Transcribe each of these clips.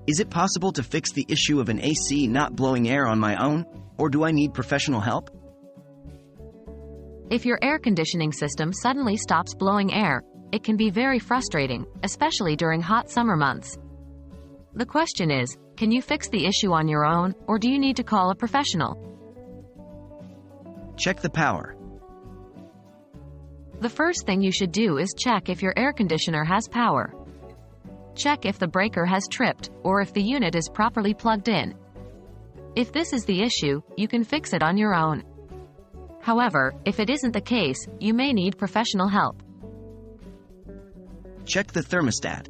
Is it possible to fix the issue of an AC not blowing air on my own, or do I need professional help? If your air conditioning system suddenly stops blowing air, it can be very frustrating, especially during hot summer months. The question is, can you fix the issue on your own, or do you need to call a professional? Check the power. The first thing you should do is check if your air conditioner has power. Check if the breaker has tripped, or if the unit is properly plugged in. If this is the issue, you can fix it on your own. However, if it isn't the case, you may need professional help. Check the thermostat.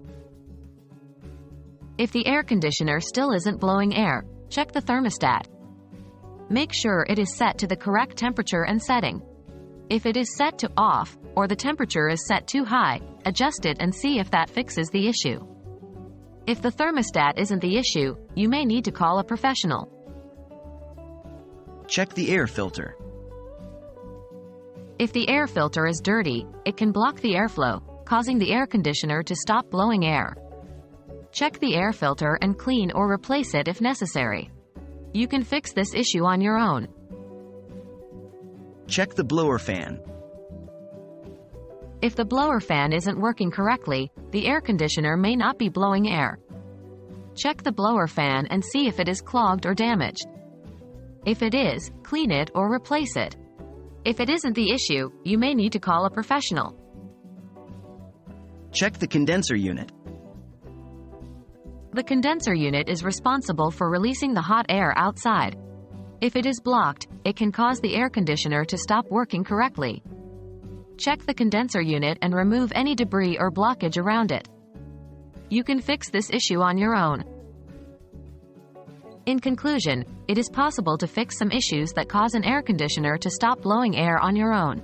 If the air conditioner still isn't blowing air, check the thermostat. Make sure it is set to the correct temperature and setting. If it is set to off, or the temperature is set too high, adjust it and see if that fixes the issue. If the thermostat isn't the issue, you may need to call a professional. Check the air filter. If the air filter is dirty, it can block the airflow, causing the air conditioner to stop blowing air. Check the air filter and clean or replace it if necessary. You can fix this issue on your own. Check the blower fan. If the blower fan isn't working correctly, the air conditioner may not be blowing air. Check the blower fan and see if it is clogged or damaged. If it is, clean it or replace it. If it isn't the issue, you may need to call a professional. Check the condenser unit. The condenser unit is responsible for releasing the hot air outside. If it is blocked, it can cause the air conditioner to stop working correctly. Check the condenser unit and remove any debris or blockage around it. You can fix this issue on your own. In conclusion, it is possible to fix some issues that cause an air conditioner to stop blowing air on your own.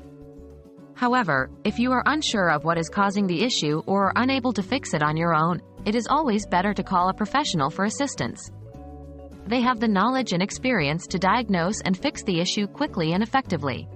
However, if you are unsure of what is causing the issue or are unable to fix it on your own, it is always better to call a professional for assistance. They have the knowledge and experience to diagnose and fix the issue quickly and effectively.